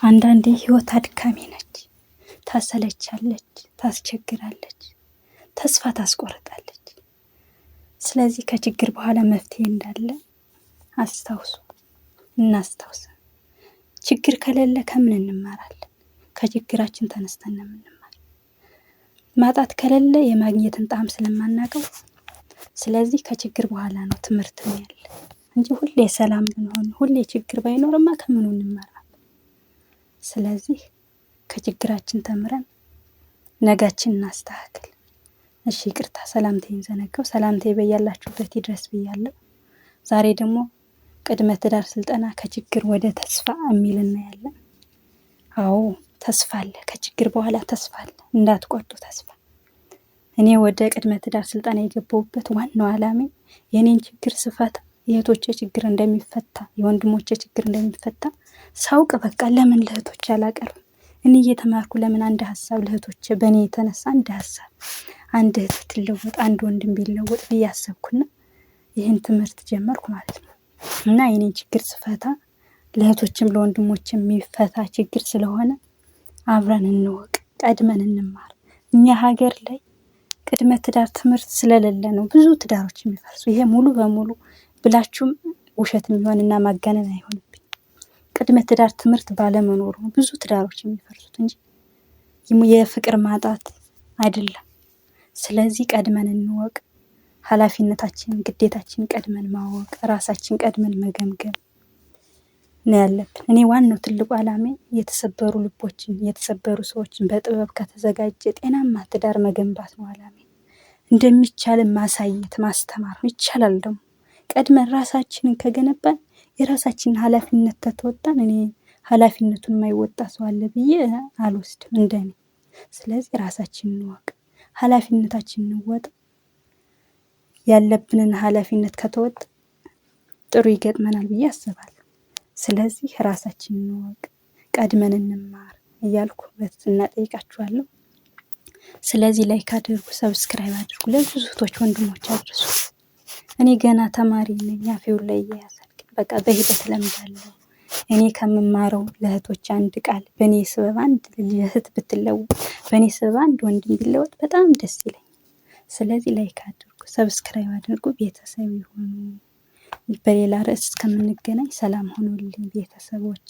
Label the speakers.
Speaker 1: አንዳንዴ ህይወት አድካሚ ነች። ታሰለቻለች፣ ታስቸግራለች፣ ተስፋ ታስቆርጣለች። ስለዚህ ከችግር በኋላ መፍትሄ እንዳለ አስታውሱ፣ እናስታውስ። ችግር ከሌለ ከምን እንማራለን? ከችግራችን ተነስተን ነው የምንማር። ማጣት ከሌለ የማግኘትን ጣዕም ስለማናውቀው፣ ስለዚህ ከችግር በኋላ ነው ትምህርት ያለ እንጂ ሁሌ ሰላም ብንሆን፣ ሁሌ ችግር ባይኖርማ ከምኑ እንማራለን? ስለዚህ ከችግራችን ተምረን ነጋችን እናስተካክል። እሺ ይቅርታ ሰላምታዬን ዘነጋው። ሰላምታዬ በያላችሁበት ይድረስ ብያለሁ። ዛሬ ደግሞ ቅድመ ትዳር ስልጠና ከችግር ወደ ተስፋ የሚል እናያለን። አዎ ተስፋ አለ፣ ከችግር በኋላ ተስፋ አለ። እንዳትቆርጡ ተስፋ። እኔ ወደ ቅድመ ትዳር ስልጠና የገባሁበት ዋናው ዓላማ የኔን ችግር ስፈታ የእህቶቼ ችግር እንደሚፈታ፣ የወንድሞቼ ችግር እንደሚፈታ ሳውቅ በቃ ለምን ለእህቶቼ አላቀርብም? እኔ እየተማርኩ ለምን አንድ ሀሳብ ለእህቶቼ በእኔ የተነሳ አንድ ሀሳብ አንድ እህት ብትለወጥ አንድ ወንድም ቢለወጥ ብዬ አሰብኩና ይህን ትምህርት ጀመርኩ ማለት ነው። እና የኔን ችግር ስፈታ ለእህቶችም ለወንድሞችም የሚፈታ ችግር ስለሆነ አብረን እንወቅ፣ ቀድመን እንማር። እኛ ሀገር ላይ ቅድመ ትዳር ትምህርት ስለሌለ ነው ብዙ ትዳሮች የሚፈርሱ። ይሄ ሙሉ በሙሉ ብላችሁም ውሸት የሚሆንና ማጋነን አይሆንብኝ። ቅድመ ትዳር ትምህርት ባለመኖሩ ነው ብዙ ትዳሮች የሚፈርሱት እንጂ የፍቅር ማጣት አይደለም። ስለዚህ ቀድመን እንወቅ። ኃላፊነታችን ግዴታችን ቀድመን ማወቅ፣ ራሳችን ቀድመን መገምገም ነው ያለብን። እኔ ዋናው ትልቁ ዓላማ የተሰበሩ ልቦችን፣ የተሰበሩ ሰዎችን በጥበብ ከተዘጋጀ ጤናማ ትዳር መገንባት ነው ዓላማ። እንደሚቻል ማሳየት፣ ማስተማር ይቻላል። ደግሞ ቀድመን ራሳችንን ከገነባን የራሳችንን ኃላፊነት ተተወጣን እኔ ኃላፊነቱን የማይወጣ ሰው አለ ብዬ አልወስድም እንደኔ። ስለዚህ ራሳችንን እንወቅ፣ ኃላፊነታችንን እንወጣ። ያለብንን ኃላፊነት ከተወጣ ጥሩ ይገጥመናል ብዬ አስባለሁ። ስለዚህ ራሳችንን እንወቅ፣ ቀድመን እንማር እያልኩ በትህትና ጠይቃችኋለሁ። ስለዚህ ላይክ አድርጉ፣ ሰብስክራይብ አድርጉ፣ ለብዙ እህቶች ወንድሞች አድርሱ። እኔ ገና ተማሪ ነኝ፣ አፌው ላይ እያያዛል፣ በቃ በሂደት ለምዳለሁ። እኔ ከምማረው ለእህቶች አንድ ቃል በእኔ ስበብ አንድ እህት ብትለወጥ፣ በእኔ ስበብ አንድ ወንድም ቢለወጥ በጣም ደስ ይለኛል። ስለዚህ ላይክ አድርጉ፣ ሰብስክራይብ አድርጉ፣ ቤተሰብ ይሁኑ። በሌላ ርዕስ እስከምንገናኝ ሰላም ሆኑልኝ ቤተሰቦች።